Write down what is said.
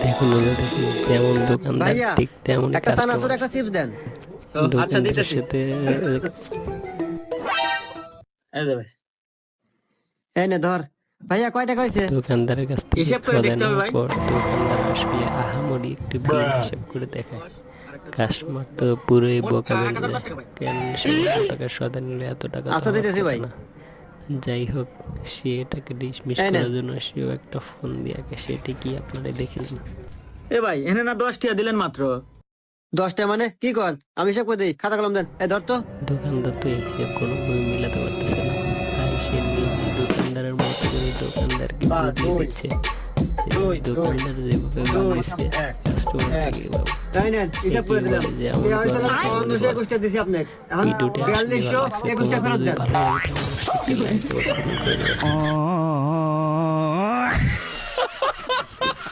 দেখুন হলো দেখুন, যেমন দোকানদার ভাইয়া ঠিক তেমন একটা চানাচুর একটা চিপস দেন। আচ্ছা দোকানদারের দিতেছি। সাথে এই যে ভাই, এই নে ধর। ভাইয়া কয় টাকা হয়েছে? দোকানদারের কাছ থেকে হিসাব করে খাওয়া দেখতে হবে নেওয়ার ভাই। পর দোকানদার আসলে আহামরি একটু বিল হিসাব করে দেখায়। কাস্টমার তো পুরোই বোকা বের যায়, কেন সে এত টাকা সদা নিলে এত টাকা তো আচ্ছা হওয়ার দিতেছি কথা ভাই। না। যাই হোক, সে এটাকে ডিসমিস এই নেন। করার জন্য সেও একটা ফোন দিয়ে সেটি কি আপনারা দেখলেন? এ ভাই এনে না 10 টাকা দিলেন মাত্র। 10টা মানে কি কর? আমি হিসাব করে দিই, খাতা কলম দেন। এই ধর তো। দোকানদার তো এই হিসাব কোনোভাবে মিলাতে পারতেছে না, তাই সে নিজে দোকানদারের মতো করে দোকানদারকে বুঝিয়ে দিচ্ছে যে দোকানদার যেভাবে বুঝিয়েছে কাস্টমার থেকে ভাবে। তাই নেন, হিসাব করে দিলাম। যে এমন এই হয়তো করে অন্য কেমনে সে বলে। 21টা দিছি আপনাকে। এখন ভিডিওটি আসলে ভালো 4200 লাগছে, 21টা তোমাদের ফেরত যদি দেন। ভালো লাগে তাহলে অবশ্যই একটি লাইক ও কমেন্ট করে দেবেন।